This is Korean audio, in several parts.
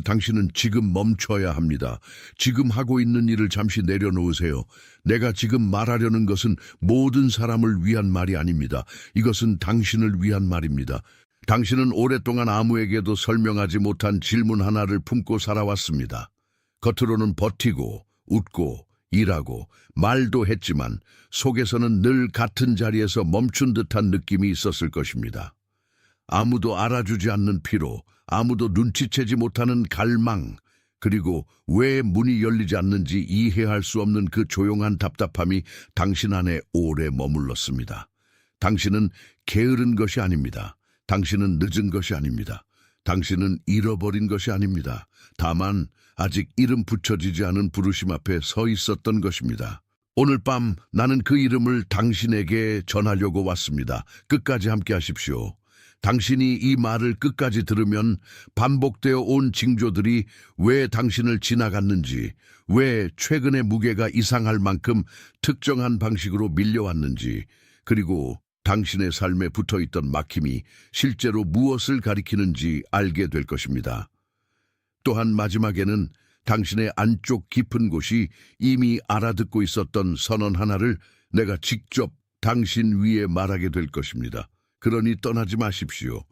당신은 지금 멈춰야 합니다. 지금 하고 있는 일을 잠시 내려놓으세요. 내가 지금 말하려는 것은 모든 사람을 위한 말이 아닙니다. 이것은 당신을 위한 말입니다. 당신은 오랫동안 아무에게도 설명하지 못한 질문 하나를 품고 살아왔습니다. 겉으로는 버티고 웃고 일하고 말도 했지만 속에서는 늘 같은 자리에서 멈춘 듯한 느낌이 있었을 것입니다. 아무도 알아주지 않는 피로, 아무도 눈치채지 못하는 갈망, 그리고 왜 문이 열리지 않는지 이해할 수 없는 그 조용한 답답함이 당신 안에 오래 머물렀습니다. 당신은 게으른 것이 아닙니다. 당신은 늦은 것이 아닙니다. 당신은 잃어버린 것이 아닙니다. 다만 아직 이름 붙여지지 않은 부르심 앞에 서 있었던 것입니다. 오늘 밤 나는 그 이름을 당신에게 전하려고 왔습니다. 끝까지 함께 하십시오. 당신이 이 말을 끝까지 들으면 반복되어 온 징조들이 왜 당신을 지나갔는지, 왜 최근의 무게가 이상할 만큼 특정한 방식으로 밀려왔는지, 그리고 당신의 삶에 붙어있던 막힘이 실제로 무엇을 가리키는지 알게 될 것입니다. 또한 마지막에는 당신의 안쪽 깊은 곳이 이미 알아듣고 있었던 선언 하나를 내가 직접 당신 위에 말하게 될 것입니다. 그러니 떠나지 마십시오.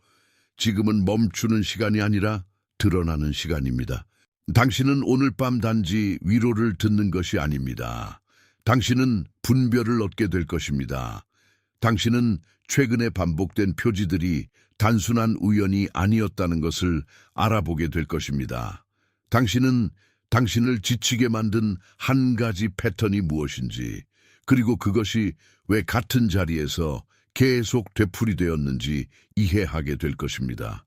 지금은 멈추는 시간이 아니라 드러나는 시간입니다. 당신은 오늘 밤 단지 위로를 듣는 것이 아닙니다. 당신은 분별을 얻게 될 것입니다. 당신은 최근에 반복된 표지들이 단순한 우연이 아니었다는 것을 알아보게 될 것입니다. 당신은 당신을 지치게 만든 한 가지 패턴이 무엇인지, 그리고 그것이 왜 같은 자리에서 계속 되풀이되었는지 이해하게 될 것입니다.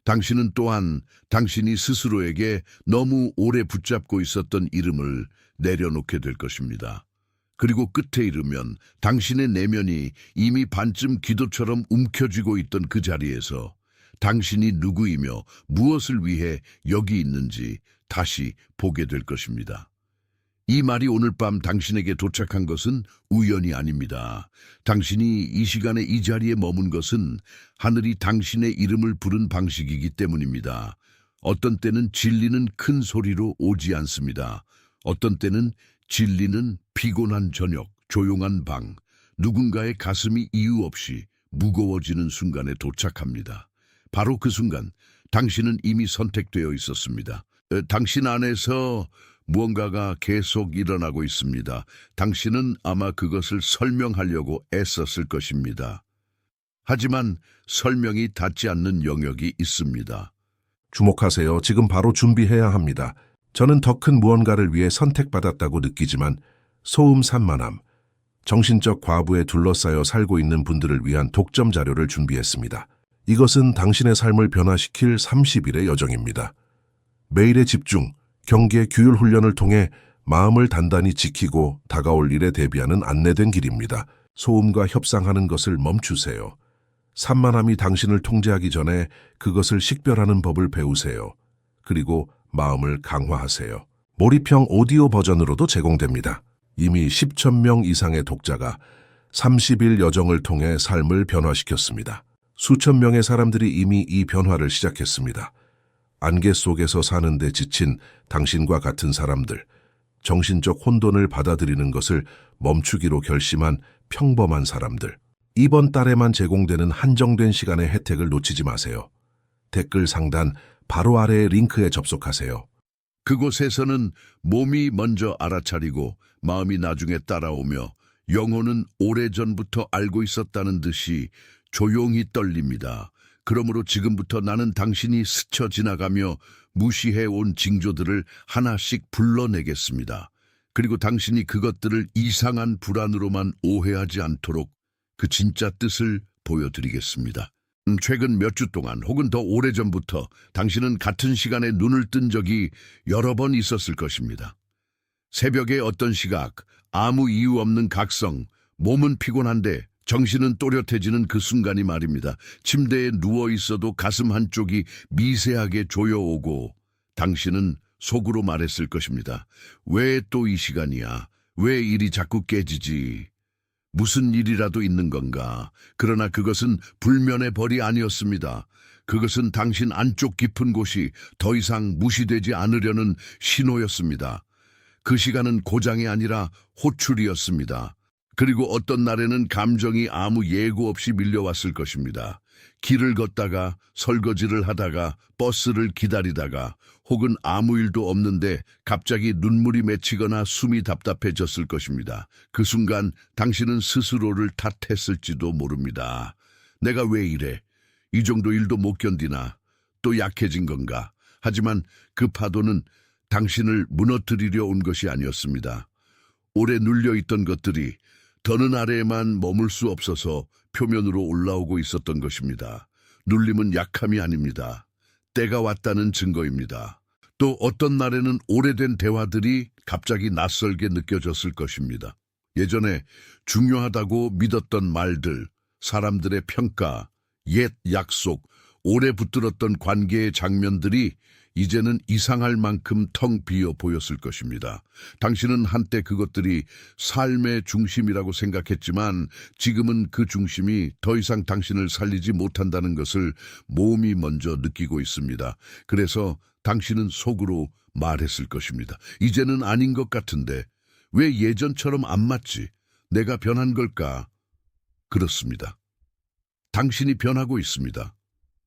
당신은 또한 당신이 스스로에게 너무 오래 붙잡고 있었던 이름을 내려놓게 될 것입니다. 그리고 끝에 이르면 당신의 내면이 이미 반쯤 기도처럼 움켜쥐고 있던 그 자리에서 당신이 누구이며 무엇을 위해 여기 있는지 다시 보게 될 것입니다. 이 말이 오늘 밤 당신에게 도착한 것은 우연이 아닙니다. 당신이 이 시간에 이 자리에 머문 것은 하늘이 당신의 이름을 부른 방식이기 때문입니다. 어떤 때는 진리는 큰 소리로 오지 않습니다. 어떤 때는 진리는 피곤한 저녁, 조용한 방, 누군가의 가슴이 이유 없이 무거워지는 순간에 도착합니다. 바로 그 순간 당신은 이미 선택되어 있었습니다. 당신 안에서 무언가가 계속 일어나고 있습니다. 당신은 아마 그것을 설명하려고 애썼을 것입니다. 하지만 설명이 닿지 않는 영역이 있습니다. 주목하세요. 지금 바로 준비해야 합니다. 저는 더 큰 무언가를 위해 선택받았다고 느끼지만 소음산만함, 정신적 과부에 둘러싸여 살고 있는 분들을 위한 독점 자료를 준비했습니다. 이것은 당신의 삶을 변화시킬 30일의 여정입니다. 매일의 집중, 경계 규율 훈련을 통해 마음을 단단히 지키고 다가올 일에 대비하는 안내된 길입니다. 소음과 협상하는 것을 멈추세요. 산만함이 당신을 통제하기 전에 그것을 식별하는 법을 배우세요. 그리고 마음을 강화하세요. 몰입형 오디오 버전으로도 제공됩니다. 이미 10,000명 이상의 독자가 30일 여정을 통해 삶을 변화시켰습니다. 수천 명의 사람들이 이미 이 변화를 시작했습니다. 안개 속에서 사는데 지친 당신과 같은 사람들, 정신적 혼돈을 받아들이는 것을 멈추기로 결심한 평범한 사람들. 이번 달에만 제공되는 한정된 시간의 혜택을 놓치지 마세요. 댓글 상단 바로 아래의 링크에 접속하세요. 그곳에서는 몸이 먼저 알아차리고 마음이 나중에 따라오며 영혼은 오래전부터 알고 있었다는 듯이 조용히 떨립니다. 그러므로 지금부터 나는 당신이 스쳐 지나가며 무시해온 징조들을 하나씩 불러내겠습니다. 그리고 당신이 그것들을 이상한 불안으로만 오해하지 않도록 그 진짜 뜻을 보여드리겠습니다. 최근 몇 주 동안 혹은 더 오래전부터 당신은 같은 시간에 눈을 뜬 적이 여러 번 있었을 것입니다. 새벽의 어떤 시각, 아무 이유 없는 각성, 몸은 피곤한데 정신은 또렷해지는 그 순간이 말입니다. 침대에 누워 있어도 가슴 한쪽이 미세하게 조여오고 당신은 속으로 말했을 것입니다. 왜 또 이 시간이야? 왜 일이 자꾸 깨지지? 무슨 일이라도 있는 건가? 그러나 그것은 불면의 벌이 아니었습니다. 그것은 당신 안쪽 깊은 곳이 더 이상 무시되지 않으려는 신호였습니다. 그 시간은 고장이 아니라 호출이었습니다. 그리고 어떤 날에는 감정이 아무 예고 없이 밀려왔을 것입니다. 길을 걷다가, 설거지를 하다가, 버스를 기다리다가, 혹은 아무 일도 없는데 갑자기 눈물이 맺히거나 숨이 답답해졌을 것입니다. 그 순간 당신은 스스로를 탓했을지도 모릅니다. 내가 왜 이래? 이 정도 일도 못 견디나? 또 약해진 건가? 하지만 그 파도는 당신을 무너뜨리려 온 것이 아니었습니다. 오래 눌려있던 것들이 더는 아래에만 머물 수 없어서 표면으로 올라오고 있었던 것입니다. 눌림은 약함이 아닙니다. 때가 왔다는 증거입니다. 또 어떤 날에는 오래된 대화들이 갑자기 낯설게 느껴졌을 것입니다. 예전에 중요하다고 믿었던 말들, 사람들의 평가, 옛 약속, 오래 붙들었던 관계의 장면들이 이제는 이상할 만큼 텅 비어 보였을 것입니다. 당신은 한때 그것들이 삶의 중심이라고 생각했지만 지금은 그 중심이 더 이상 당신을 살리지 못한다는 것을 몸이 먼저 느끼고 있습니다. 그래서 당신은 속으로 말했을 것입니다. 이제는 아닌 것 같은데 왜 예전처럼 안 맞지? 내가 변한 걸까? 그렇습니다. 당신이 변하고 있습니다.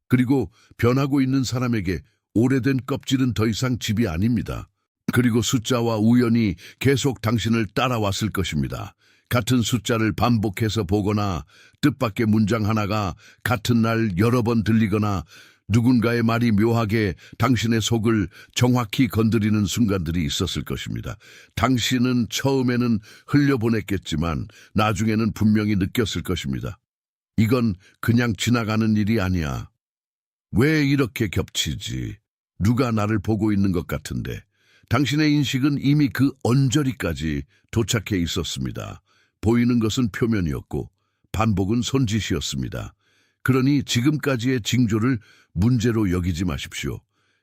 그리고 변하고 있는 사람에게 오래된 껍질은 더 이상 집이 아닙니다. 그리고 숫자와 우연이 계속 당신을 따라왔을 것입니다. 같은 숫자를 반복해서 보거나 뜻밖의 문장 하나가 같은 날 여러 번 들리거나 누군가의 말이 묘하게 당신의 속을 정확히 건드리는 순간들이 있었을 것입니다. 당신은 처음에는 흘려보냈겠지만 나중에는 분명히 느꼈을 것입니다. 이건 그냥 지나가는 일이 아니야. 왜 이렇게 겹치지? 누가 나를 보고 있는 것 같은데. 당신의 인식은 이미 그 언저리까지 도착해 있었습니다. 보이는 것은 표면이었고 반복은 손짓이었습니다. 그러니 지금까지의 징조를 문제로 여기지 마십시오.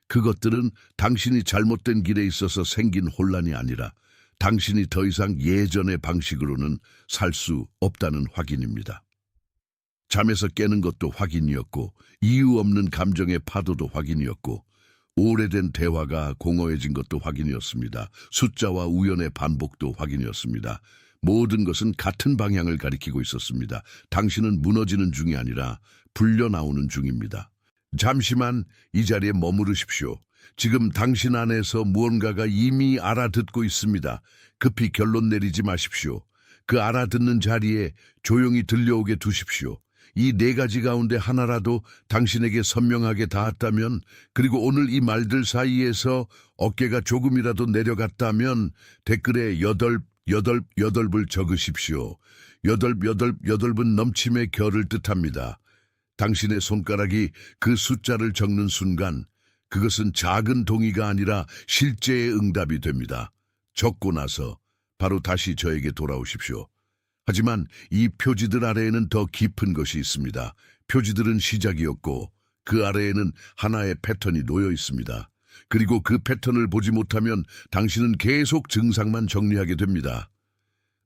그것들은 당신이 잘못된 길에 있어서 생긴 혼란이 아니라 당신이 더 이상 예전의 방식으로는 살 수 없다는 확인입니다. 잠에서 깨는 것도 확인이었고 이유 없는 감정의 파도도 확인이었고 오래된 대화가 공허해진 것도 확인이었습니다. 숫자와 우연의 반복도 확인이었습니다. 모든 것은 같은 방향을 가리키고 있었습니다. 당신은 무너지는 중이 아니라 불려나오는 중입니다. 잠시만 이 자리에 머무르십시오. 지금 당신 안에서 무언가가 이미 알아듣고 있습니다. 급히 결론 내리지 마십시오. 그 알아듣는 자리에 조용히 들려오게 두십시오. 이 네 가지 가운데 하나라도 당신에게 선명하게 닿았다면, 그리고 오늘 이 말들 사이에서 어깨가 조금이라도 내려갔다면 댓글에 여덟을 적으십시오. 여덟은 넘침의 결을 뜻합니다. 당신의 손가락이 그 숫자를 적는 순간 그것은 작은 동의가 아니라 실제의 응답이 됩니다. 적고 나서 바로 다시 저에게 돌아오십시오. 하지만 이 표지들 아래에는 더 깊은 것이 있습니다. 표지들은 시작이었고 그 아래에는 하나의 패턴이 놓여 있습니다. 그리고 그 패턴을 보지 못하면 당신은 계속 증상만 정리하게 됩니다.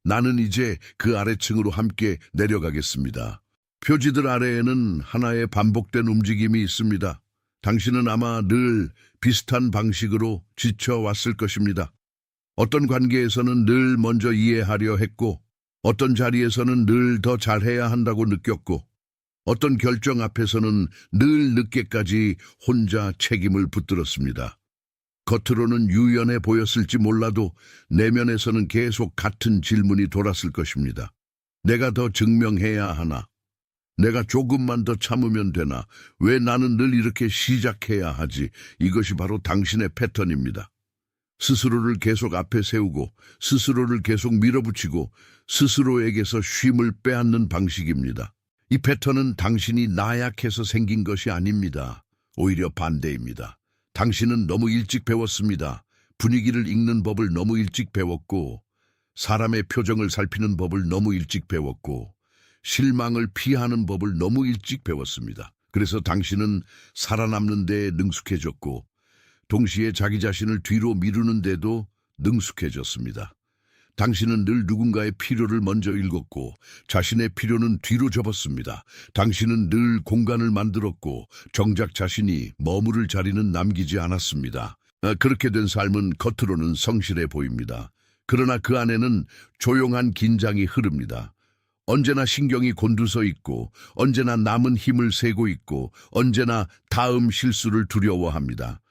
나는 이제 그 아래층으로 함께 내려가겠습니다. 표지들 아래에는 하나의 반복된 움직임이 있습니다. 당신은 아마 늘 비슷한 방식으로 지쳐왔을 것입니다. 어떤 관계에서는 늘 먼저 이해하려 했고 어떤 자리에서는 늘 더 잘해야 한다고 느꼈고 어떤 결정 앞에서는 늘 늦게까지 혼자 책임을 붙들었습니다. 겉으로는 유연해 보였을지 몰라도 내면에서는 계속 같은 질문이 돌았을 것입니다. 내가 더 증명해야 하나? 내가 조금만 더 참으면 되나? 왜 나는 늘 이렇게 시작해야 하지? 이것이 바로 당신의 패턴입니다. 스스로를 계속 앞에 세우고 스스로를 계속 밀어붙이고 스스로에게서 쉼을 빼앗는 방식입니다. 이 패턴은 당신이 나약해서 생긴 것이 아닙니다. 오히려 반대입니다. 당신은 너무 일찍 배웠습니다. 분위기를 읽는 법을 너무 일찍 배웠고 사람의 표정을 살피는 법을 너무 일찍 배웠고 실망을 피하는 법을 너무 일찍 배웠습니다. 그래서 당신은 살아남는 데 능숙해졌고 동시에 자기 자신을 뒤로 미루는데도 능숙해졌습니다. 당신은 늘 누군가의 필요를 먼저 읽었고 자신의 필요는 뒤로 접었습니다. 당신은 늘 공간을 만들었고 정작 자신이 머무를 자리는 남기지 않았습니다. 그렇게 된 삶은 겉으로는 성실해 보입니다. 그러나 그 안에는 조용한 긴장이 흐릅니다. 언제나 신경이 곤두서 있고 언제나 남은 힘을 세고 있고 언제나 다음 실수를 두려워합니다.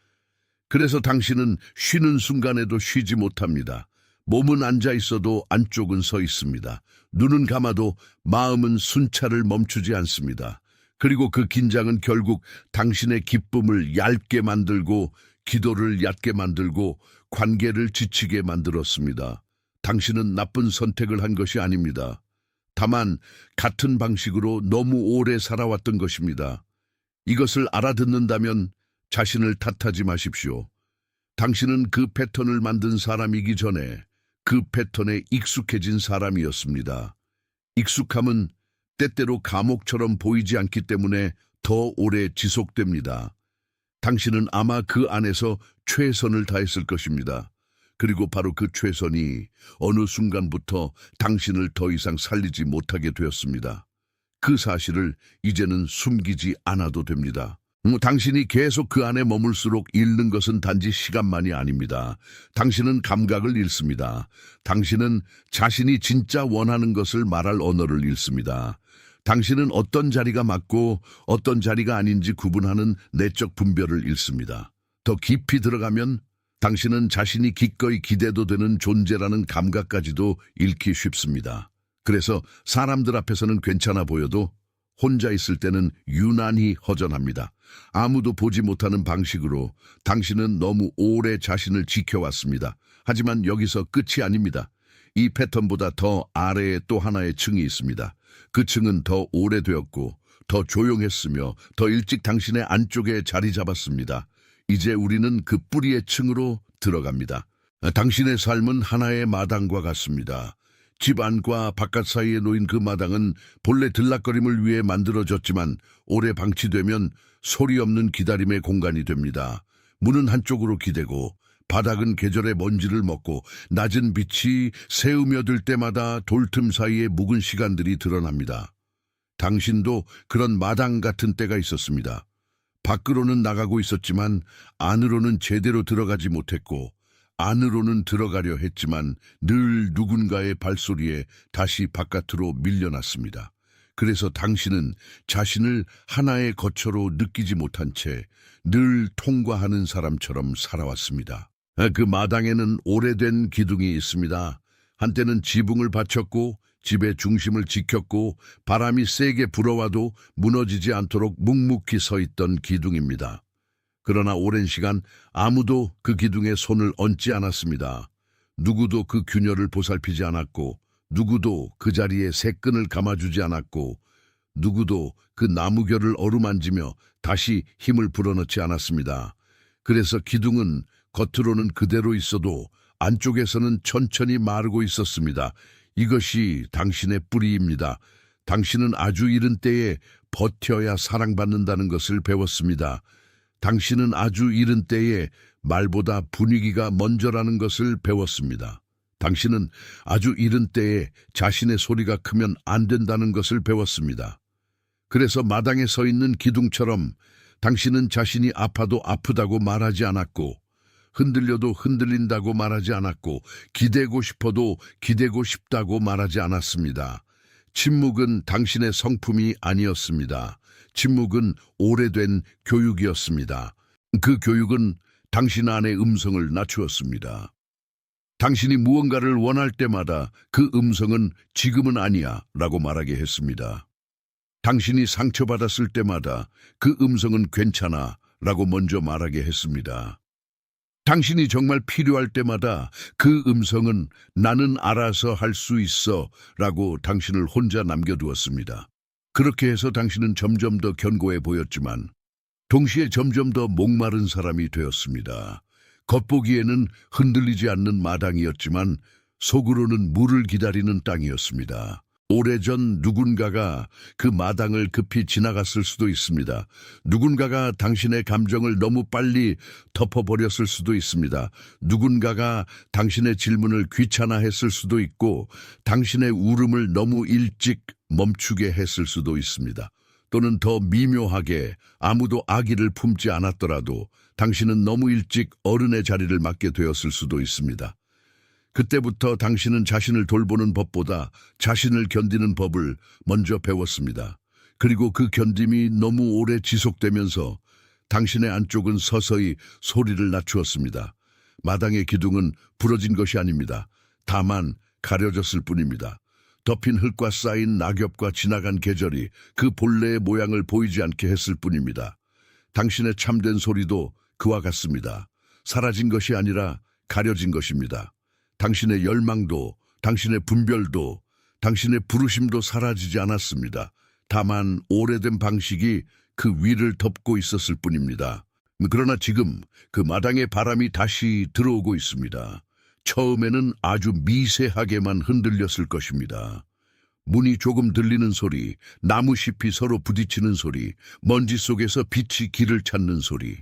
그래서 당신은 쉬는 순간에도 쉬지 못합니다. 몸은 앉아 있어도 안쪽은 서 있습니다. 눈은 감아도 마음은 순찰을 멈추지 않습니다. 그리고 그 긴장은 결국 당신의 기쁨을 얇게 만들고 기도를 얕게 만들고 관계를 지치게 만들었습니다. 당신은 나쁜 선택을 한 것이 아닙니다. 다만 같은 방식으로 너무 오래 살아왔던 것입니다. 이것을 알아듣는다면 자신을 탓하지 마십시오. 당신은 그 패턴을 만든 사람이기 전에 그 패턴에 익숙해진 사람이었습니다. 익숙함은 때때로 감옥처럼 보이지 않기 때문에 더 오래 지속됩니다. 당신은 아마 그 안에서 최선을 다했을 것입니다. 그리고 바로 그 최선이 어느 순간부터 당신을 더 이상 살리지 못하게 되었습니다. 그 사실을 이제는 숨기지 않아도 됩니다. 당신이 계속 그 안에 머물수록 잃는 것은 단지 시간만이 아닙니다. 당신은 감각을 잃습니다. 당신은 자신이 진짜 원하는 것을 말할 언어를 잃습니다. 당신은 어떤 자리가 맞고 어떤 자리가 아닌지 구분하는 내적 분별을 잃습니다. 더 깊이 들어가면 당신은 자신이 기꺼이 기대도 되는 존재라는 감각까지도 잃기 쉽습니다. 그래서 사람들 앞에서는 괜찮아 보여도 혼자 있을 때는 유난히 허전합니다. 아무도 보지 못하는 방식으로 당신은 너무 오래 자신을 지켜왔습니다. 하지만 여기서 끝이 아닙니다. 이 패턴보다 더 아래에 또 하나의 층이 있습니다. 그 층은 더 오래되었고 더 조용했으며 더 일찍 당신의 안쪽에 자리 잡았습니다. 이제 우리는 그 뿌리의 층으로 들어갑니다. 당신의 삶은 하나의 마당과 같습니다. 집 안과 바깥 사이에 놓인 그 마당은 본래 들락거림을 위해 만들어졌지만 오래 방치되면 소리 없는 기다림의 공간이 됩니다. 문은 한쪽으로 기대고 바닥은 계절의 먼지를 먹고 낮은 빛이 새우며들 때마다 돌틈 사이에 묵은 시간들이 드러납니다. 당신도 그런 마당 같은 때가 있었습니다. 밖으로는 나가고 있었지만 안으로는 제대로 들어가지 못했고 안으로는 들어가려 했지만 늘 누군가의 발소리에 다시 바깥으로 밀려났습니다. 그래서 당신은 자신을 하나의 거처로 느끼지 못한 채 늘 통과하는 사람처럼 살아왔습니다. 그 마당에는 오래된 기둥이 있습니다. 한때는 지붕을 바쳤고 집의 중심을 지켰고 바람이 세게 불어와도 무너지지 않도록 묵묵히 서 있던 기둥입니다. 그러나 오랜 시간 아무도 그 기둥에 손을 얹지 않았습니다. 누구도 그 균열을 보살피지 않았고 누구도 그 자리에 새끈을 감아주지 않았고 누구도 그 나무결을 어루만지며 다시 힘을 불어넣지 않았습니다. 그래서 기둥은 겉으로는 그대로 있어도 안쪽에서는 천천히 마르고 있었습니다. 이것이 당신의 뿌리입니다. 당신은 아주 이른 때에 버텨야 사랑받는다는 것을 배웠습니다. 당신은 아주 이른 때에 말보다 분위기가 먼저라는 것을 배웠습니다. 당신은 아주 이른 때에 자신의 소리가 크면 안 된다는 것을 배웠습니다. 그래서 마당에 서 있는 기둥처럼 당신은 자신이 아파도 아프다고 말하지 않았고 흔들려도 흔들린다고 말하지 않았고 기대고 싶어도 기대고 싶다고 말하지 않았습니다. 침묵은 당신의 성품이 아니었습니다. 침묵은 오래된 교육이었습니다. 그 교육은 당신 안의 음성을 낮추었습니다. 당신이 무언가를 원할 때마다 그 음성은 지금은 아니야 라고 말하게 했습니다. 당신이 상처받았을 때마다 그 음성은 괜찮아 라고 먼저 말하게 했습니다. 당신이 정말 필요할 때마다 그 음성은 나는 알아서 할 수 있어 라고 당신을 혼자 남겨두었습니다. 그렇게 해서 당신은 점점 더 견고해 보였지만 동시에 점점 더 목마른 사람이 되었습니다. 겉보기에는 흔들리지 않는 마당이었지만 속으로는 물을 기다리는 땅이었습니다. 오래전 누군가가 그 마당을 급히 지나갔을 수도 있습니다. 누군가가 당신의 감정을 너무 빨리 덮어버렸을 수도 있습니다. 누군가가 당신의 질문을 귀찮아했을 수도 있고 당신의 울음을 너무 일찍 멈추게 했을 수도 있습니다. 또는 더 미묘하게 아무도 아기를 품지 않았더라도 당신은 너무 일찍 어른의 자리를 맡게 되었을 수도 있습니다. 그때부터 당신은 자신을 돌보는 법보다 자신을 견디는 법을 먼저 배웠습니다. 그리고 그 견딤이 너무 오래 지속되면서 당신의 안쪽은 서서히 소리를 낮추었습니다. 마당의 기둥은 부러진 것이 아닙니다. 다만 가려졌을 뿐입니다. 덮인 흙과 쌓인 낙엽과 지나간 계절이 그 본래의 모양을 보이지 않게 했을 뿐입니다. 당신의 참된 소리도 그와 같습니다. 사라진 것이 아니라 가려진 것입니다. 당신의 열망도, 당신의 분별도, 당신의 부르심도 사라지지 않았습니다. 다만 오래된 방식이 그 위를 덮고 있었을 뿐입니다. 그러나 지금 그 마당에 바람이 다시 들어오고 있습니다. 처음에는 아주 미세하게만 흔들렸을 것입니다. 문이 조금 들리는 소리, 나무잎이 서로 부딪히는 소리, 먼지 속에서 빛이 길을 찾는 소리.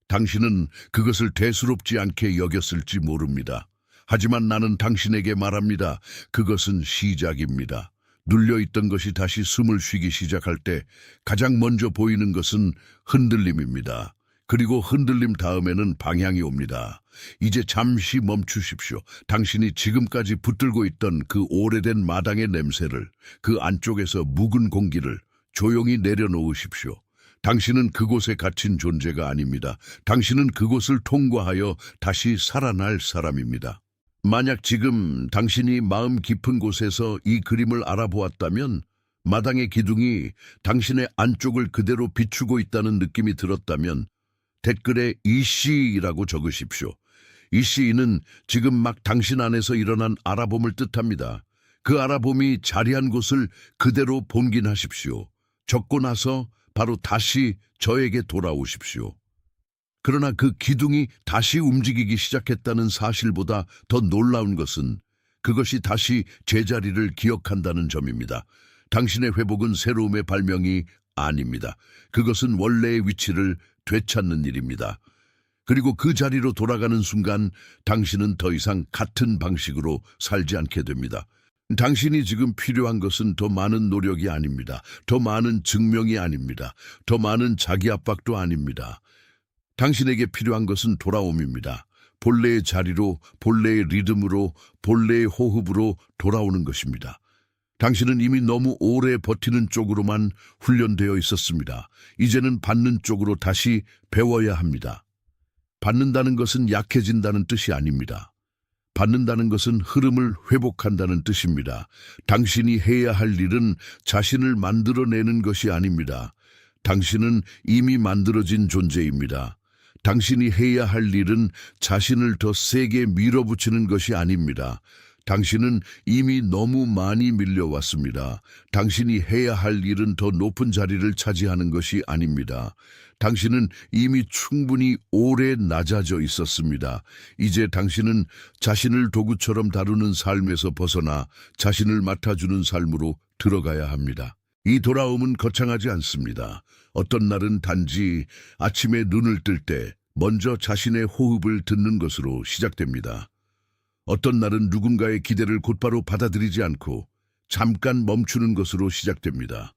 당신은 그것을 대수롭지 않게 여겼을지 모릅니다. 하지만 나는 당신에게 말합니다. 그것은 시작입니다. 눌려있던 것이 다시 숨을 쉬기 시작할 때 가장 먼저 보이는 것은 흔들림입니다. 그리고 흔들림 다음에는 방향이 옵니다. 이제 잠시 멈추십시오. 당신이 지금까지 붙들고 있던 그 오래된 마당의 냄새를, 그 안쪽에서 묵은 공기를 조용히 내려놓으십시오. 당신은 그곳에 갇힌 존재가 아닙니다. 당신은 그곳을 통과하여 다시 살아날 사람입니다. 만약 지금 당신이 마음 깊은 곳에서 이 그림을 알아보았다면, 마당의 기둥이 당신의 안쪽을 그대로 비추고 있다는 느낌이 들었다면 댓글에 이씨라고 적으십시오. 이씨는 지금 막 당신 안에서 일어난 알아봄을 뜻합니다. 그 알아봄이 자리한 곳을 그대로 본긴하십시오. 적고 나서 바로 다시 저에게 돌아오십시오. 그러나 그 기둥이 다시 움직이기 시작했다는 사실보다 더 놀라운 것은 그것이 다시 제자리를 기억한다는 점입니다. 당신의 회복은 새로움의 발명이 아닙니다. 그것은 원래의 위치를 되찾는 일입니다. 그리고 그 자리로 돌아가는 순간 당신은 더 이상 같은 방식으로 살지 않게 됩니다. 당신이 지금 필요한 것은 더 많은 노력이 아닙니다. 더 많은 증명이 아닙니다. 더 많은 자기 압박도 아닙니다. 당신에게 필요한 것은 돌아옴입니다. 본래의 자리로, 본래의 리듬으로, 본래의 호흡으로 돌아오는 것입니다. 당신은 이미 너무 오래 버티는 쪽으로만 훈련되어 있었습니다. 이제는 받는 쪽으로 다시 배워야 합니다. 받는다는 것은 약해진다는 뜻이 아닙니다. 받는다는 것은 흐름을 회복한다는 뜻입니다. 당신이 해야 할 일은 자신을 만들어내는 것이 아닙니다. 당신은 이미 만들어진 존재입니다. 당신이 해야 할 일은 자신을 더 세게 밀어붙이는 것이 아닙니다. 당신은 이미 너무 많이 밀려왔습니다. 당신이 해야 할 일은 더 높은 자리를 차지하는 것이 아닙니다. 당신은 이미 충분히 오래 낮아져 있었습니다. 이제 당신은 자신을 도구처럼 다루는 삶에서 벗어나 자신을 맡아주는 삶으로 들어가야 합니다. 이 돌아옴은 거창하지 않습니다. 어떤 날은 단지 아침에 눈을 뜰 때 먼저 자신의 호흡을 듣는 것으로 시작됩니다. 어떤 날은 누군가의 기대를 곧바로 받아들이지 않고 잠깐 멈추는 것으로 시작됩니다.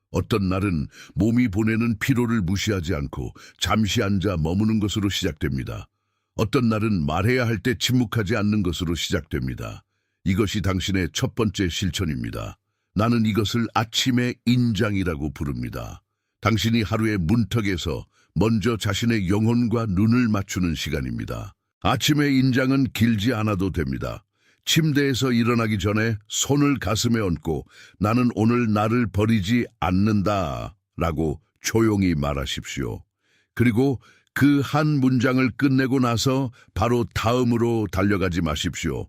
어떤 날은 몸이 보내는 피로를 무시하지 않고 잠시 앉아 머무는 것으로 시작됩니다. 어떤 날은 말해야 할 때 침묵하지 않는 것으로 시작됩니다. 이것이 당신의 첫 번째 실천입니다. 나는 이것을 아침의 인장이라고 부릅니다. 당신이 하루의 문턱에서 먼저 자신의 영혼과 눈을 맞추는 시간입니다. 아침의 인장은 길지 않아도 됩니다. 침대에서 일어나기 전에 손을 가슴에 얹고 나는 오늘 나를 버리지 않는다 라고 조용히 말하십시오. 그리고 그 한 문장을 끝내고 나서 바로 다음으로 달려가지 마십시오.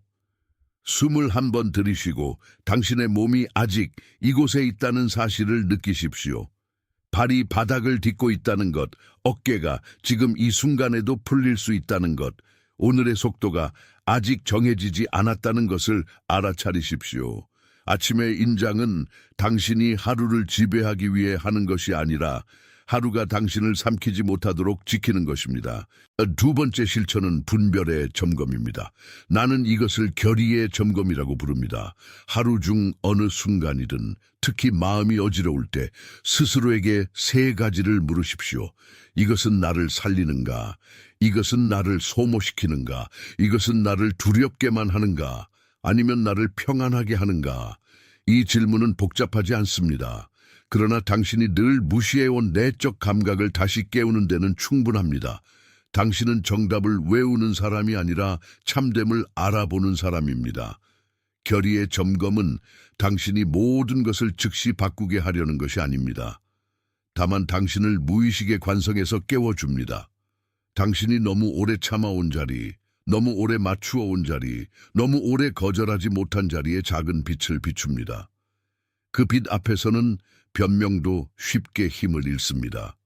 숨을 한번 들이쉬고 당신의 몸이 아직 이곳에 있다는 사실을 느끼십시오. 발이 바닥을 딛고 있다는 것, 어깨가 지금 이 순간에도 풀릴 수 있다는 것, 오늘의 속도가 아직 정해지지 않았다는 것을 알아차리십시오. 아침의 인장은 당신이 하루를 지배하기 위해 하는 것이 아니라 하루가 당신을 삼키지 못하도록 지키는 것입니다. 두 번째 실천은 분별의 점검입니다. 나는 이것을 결의의 점검이라고 부릅니다. 하루 중 어느 순간이든 특히 마음이 어지러울 때 스스로에게 세 가지를 물으십시오. 이것은 나를 살리는가? 이것은 나를 소모시키는가? 이것은 나를 두렵게만 하는가? 아니면 나를 평안하게 하는가? 이 질문은 복잡하지 않습니다. 그러나 당신이 늘 무시해온 내적 감각을 다시 깨우는 데는 충분합니다. 당신은 정답을 외우는 사람이 아니라 참됨을 알아보는 사람입니다. 결의의 점검은 당신이 모든 것을 즉시 바꾸게 하려는 것이 아닙니다. 다만 당신을 무의식의 관성에서 깨워줍니다. 당신이 너무 오래 참아온 자리, 너무 오래 맞추어온 자리, 너무 오래 거절하지 못한 자리에 작은 빛을 비춥니다. 그 빛 앞에서는 변명도 쉽게 힘을 잃습니다.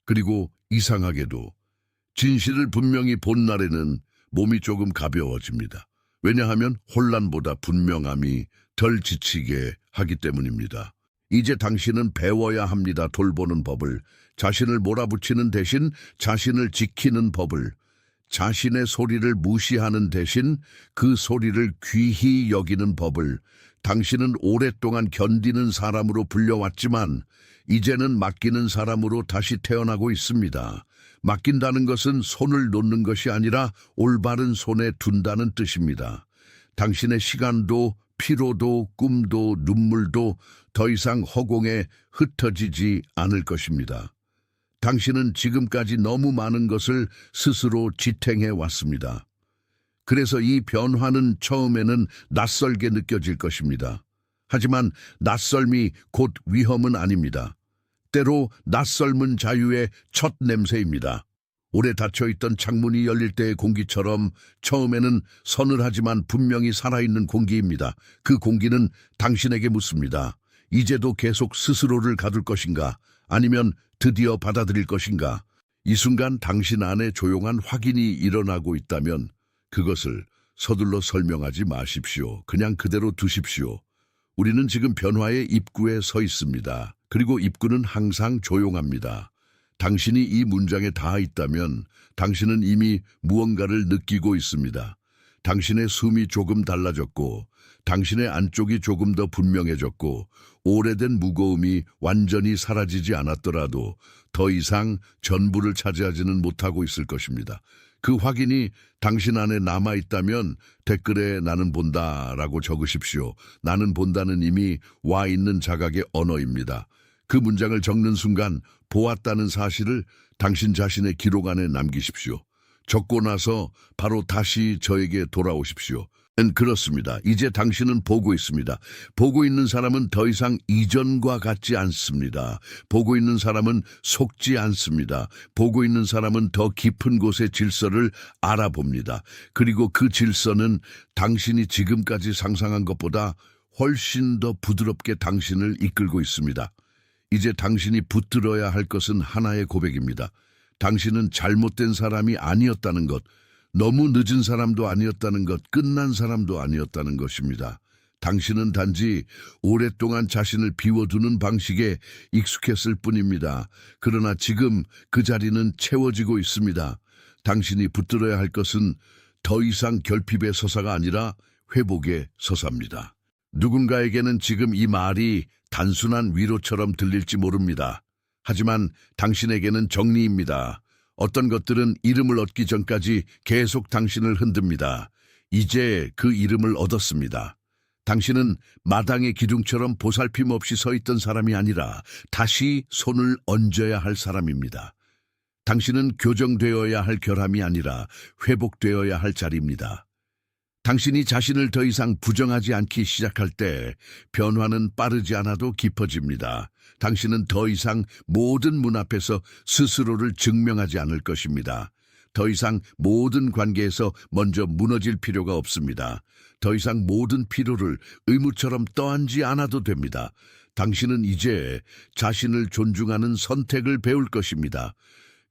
그리고 이상하게도 진실을 분명히 본 날에는 몸이 조금 가벼워집니다. 왜냐하면 혼란보다 분명함이 덜 지치게 하기 때문입니다. 이제 당신은 배워야 합니다. 돌보는 법을, 자신을 몰아붙이는 대신 자신을 지키는 법을, 자신의 소리를 무시하는 대신 그 소리를 귀히 여기는 법을. 당신은 오랫동안 견디는 사람으로 불려왔지만 이제는 맡기는 사람으로 다시 태어나고 있습니다. 맡긴다는 것은 손을 놓는 것이 아니라 올바른 손에 둔다는 뜻입니다. 당신의 시간도 피로도 꿈도 눈물도 더 이상 허공에 흩어지지 않을 것입니다. 당신은 지금까지 너무 많은 것을 스스로 지탱해 왔습니다. 그래서 이 변화는 처음에는 낯설게 느껴질 것입니다. 하지만 낯설미 곧 위험은 아닙니다. 때로 낯설은 자유의 첫 냄새입니다. 오래 닫혀있던 창문이 열릴 때의 공기처럼 처음에는 서늘하지만 분명히 살아있는 공기입니다. 그 공기는 당신에게 묻습니다. 이제도 계속 스스로를 가둘 것인가? 아니면 드디어 받아들일 것인가? 이 순간 당신 안에 조용한 확인이 일어나고 있다면 그것을 서둘러 설명하지 마십시오. 그냥 그대로 두십시오. 우리는 지금 변화의 입구에 서 있습니다. 그리고 입구는 항상 조용합니다. 당신이 이 문장에 닿아 있다면 당신은 이미 무언가를 느끼고 있습니다. 당신의 숨이 조금 달라졌고 당신의 안쪽이 조금 더 분명해졌고 오래된 무거움이 완전히 사라지지 않았더라도 더 이상 전부를 차지하지는 못하고 있을 것입니다. 그 확인이 당신 안에 남아있다면 댓글에 나는 본다라고 적으십시오. 나는 본다는 이미 와 있는 자각의 언어입니다. 그 문장을 적는 순간 보았다는 사실을 당신 자신의 기록 안에 남기십시오. 적고 나서 바로 다시 저에게 돌아오십시오. 그렇습니다. 이제 당신은 보고 있습니다. 보고 있는 사람은 더 이상 이전과 같지 않습니다. 보고 있는 사람은 속지 않습니다. 보고 있는 사람은 더 깊은 곳의 질서를 알아봅니다. 그리고 그 질서는 당신이 지금까지 상상한 것보다 훨씬 더 부드럽게 당신을 이끌고 있습니다. 이제 당신이 붙들어야 할 것은 하나의 고백입니다. 당신은 잘못된 사람이 아니었다는 것, 너무 늦은 사람도 아니었다는 것, 끝난 사람도 아니었다는 것입니다. 당신은 단지 오랫동안 자신을 비워두는 방식에 익숙했을 뿐입니다. 그러나 지금 그 자리는 채워지고 있습니다. 당신이 붙들어야 할 것은 더 이상 결핍의 서사가 아니라 회복의 서사입니다. 누군가에게는 지금 이 말이 단순한 위로처럼 들릴지 모릅니다. 하지만 당신에게는 정리입니다. 어떤 것들은 이름을 얻기 전까지 계속 당신을 흔듭니다. 이제 그 이름을 얻었습니다. 당신은 마당의 기둥처럼 보살핌 없이 서 있던 사람이 아니라 다시 손을 얹어야 할 사람입니다. 당신은 교정되어야 할 결함이 아니라 회복되어야 할 자리입니다. 당신이 자신을 더 이상 부정하지 않기 시작할 때 변화는 빠르지 않아도 깊어집니다. 당신은 더 이상 모든 문 앞에서 스스로를 증명하지 않을 것입니다. 더 이상 모든 관계에서 먼저 무너질 필요가 없습니다. 더 이상 모든 피로를 의무처럼 떠안지 않아도 됩니다. 당신은 이제 자신을 존중하는 선택을 배울 것입니다.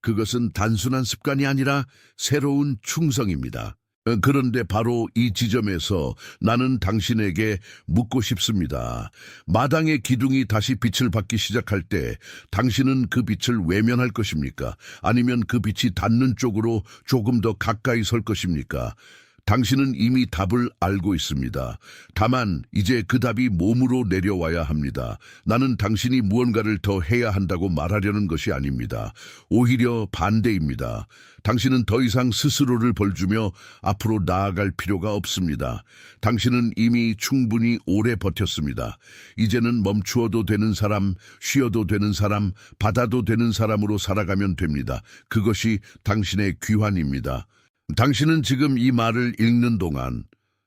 그것은 단순한 습관이 아니라 새로운 충성입니다. 그런데 바로 이 지점에서 나는 당신에게 묻고 싶습니다. 마당의 기둥이 다시 빛을 받기 시작할 때 당신은 그 빛을 외면할 것입니까? 아니면 그 빛이 닿는 쪽으로 조금 더 가까이 설 것입니까? 당신은 이미 답을 알고 있습니다. 다만 이제 그 답이 몸으로 내려와야 합니다. 나는 당신이 무언가를 더 해야 한다고 말하려는 것이 아닙니다. 오히려 반대입니다. 당신은 더 이상 스스로를 벌주며 앞으로 나아갈 필요가 없습니다. 당신은 이미 충분히 오래 버텼습니다. 이제는 멈추어도 되는 사람, 쉬어도 되는 사람, 받아도 되는 사람으로 살아가면 됩니다. 그것이 당신의 귀환입니다. 당신은 지금 이 말을 읽는 동안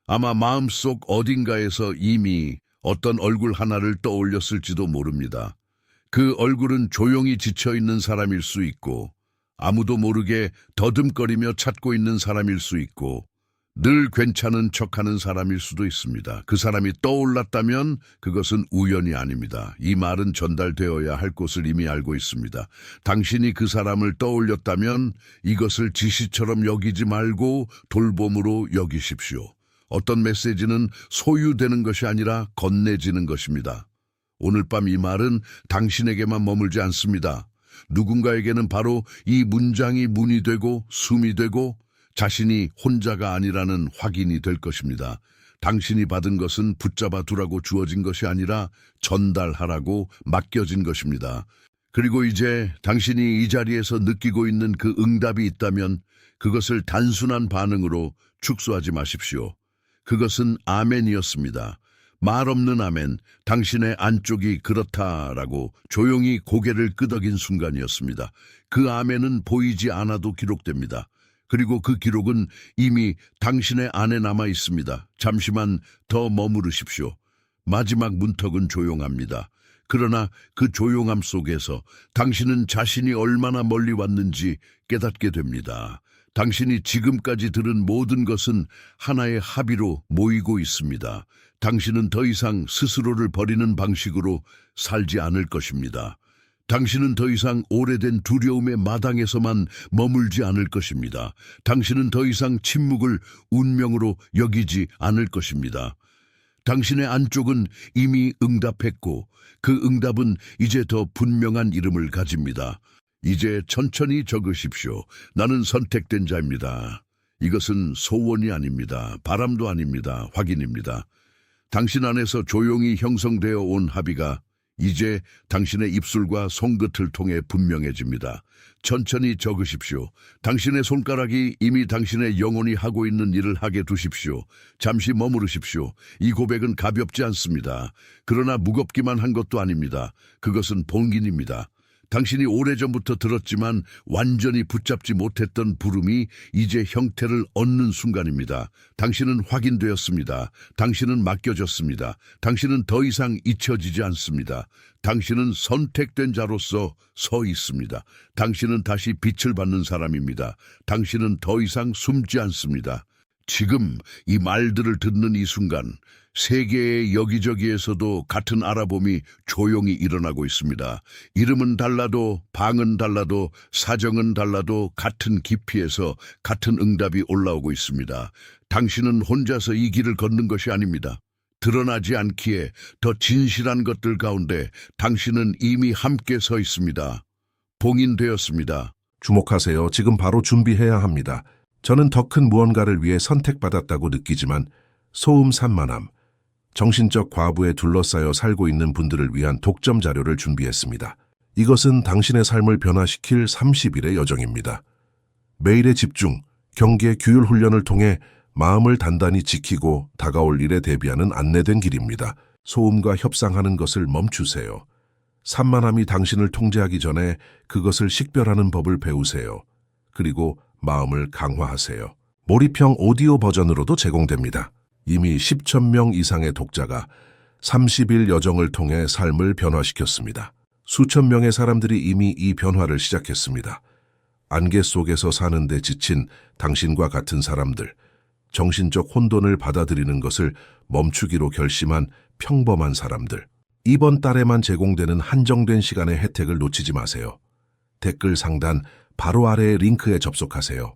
아마 마음속 어딘가에서 이미 어떤 얼굴 하나를 떠올렸을지도 모릅니다. 그 얼굴은 조용히 지쳐있는 사람일 수 있고 아무도 모르게 더듬거리며 찾고 있는 사람일 수 있고 늘 괜찮은 척하는 사람일 수도 있습니다. 그 사람이 떠올랐다면 그것은 우연이 아닙니다. 이 말은 전달되어야 할 것을 이미 알고 있습니다. 당신이 그 사람을 떠올렸다면 이것을 지시처럼 여기지 말고 돌봄으로 여기십시오. 어떤 메시지는 소유되는 것이 아니라 건네지는 것입니다. 오늘 밤 이 말은 당신에게만 머물지 않습니다. 누군가에게는 바로 이 문장이 문이 되고 숨이 되고 자신이 혼자가 아니라는 확인이 될 것입니다. 당신이 받은 것은 붙잡아 두라고 주어진 것이 아니라 전달하라고 맡겨진 것입니다. 그리고 이제 당신이 이 자리에서 느끼고 있는 그 응답이 있다면 그것을 단순한 반응으로 축소하지 마십시오. 그것은 아멘이었습니다. 말 없는 아멘, 당신의 안쪽이 그렇다라고 조용히 고개를 끄덕인 순간이었습니다. 그 아멘은 보이지 않아도 기록됩니다. 그리고 그 기록은 이미 당신의 안에 남아 있습니다. 잠시만 더 머무르십시오. 마지막 문턱은 조용합니다. 그러나 그 조용함 속에서 당신은 자신이 얼마나 멀리 왔는지 깨닫게 됩니다. 당신이 지금까지 들은 모든 것은 하나의 합의로 모이고 있습니다. 당신은 더 이상 스스로를 버리는 방식으로 살지 않을 것입니다. 당신은 더 이상 오래된 두려움의 마당에서만 머물지 않을 것입니다. 당신은 더 이상 침묵을 운명으로 여기지 않을 것입니다. 당신의 안쪽은 이미 응답했고 그 응답은 이제 더 분명한 이름을 가집니다. 이제 천천히 적으십시오. 나는 선택된 자입니다. 이것은 소원이 아닙니다. 바람도 아닙니다. 확인입니다. 당신 안에서 조용히 형성되어 온 합의가 이제 당신의 입술과 손끝을 통해 분명해집니다. 천천히 적으십시오. 당신의 손가락이 이미 당신의 영혼이 하고 있는 일을 하게 두십시오. 잠시 머무르십시오. 이 고백은 가볍지 않습니다. 그러나 무겁기만 한 것도 아닙니다. 그것은 본긴입니다. 당신이 오래전부터 들었지만 완전히 붙잡지 못했던 부름이 이제 형태를 얻는 순간입니다. 당신은 확인되었습니다. 당신은 맡겨졌습니다. 당신은 더 이상 잊혀지지 않습니다. 당신은 선택된 자로서 서 있습니다. 당신은 다시 빛을 받는 사람입니다. 당신은 더 이상 숨지 않습니다. 지금 이 말들을 듣는 이 순간 세계의 여기저기에서도 같은 알아봄이 조용히 일어나고 있습니다. 이름은 달라도 방은 달라도 사정은 달라도 같은 깊이에서 같은 응답이 올라오고 있습니다. 당신은 혼자서 이 길을 걷는 것이 아닙니다. 드러나지 않기에 더 진실한 것들 가운데 당신은 이미 함께 서 있습니다. 봉인되었습니다. 주목하세요. 지금 바로 준비해야 합니다. 저는 더 큰 무언가를 위해 선택받았다고 느끼지만 소음산만함, 정신적 과부에 둘러싸여 살고 있는 분들을 위한 독점 자료를 준비했습니다. 이것은 당신의 삶을 변화시킬 30일의 여정입니다. 매일의 집중, 경계, 규율 훈련을 통해 마음을 단단히 지키고 다가올 일에 대비하는 안내된 길입니다. 소음과 협상하는 것을 멈추세요. 산만함이 당신을 통제하기 전에 그것을 식별하는 법을 배우세요. 그리고 마음을 강화하세요. 몰입형 오디오 버전으로도 제공됩니다. 이미 10,000명 이상의 독자가 30일 여정을 통해 삶을 변화시켰습니다. 수천 명의 사람들이 이미 이 변화를 시작했습니다. 안개 속에서 사는데 지친 당신과 같은 사람들, 정신적 혼돈을 받아들이는 것을 멈추기로 결심한 평범한 사람들. 이번 달에만 제공되는 한정된 시간의 혜택을 놓치지 마세요. 댓글 상단 바로 아래의 링크에 접속하세요.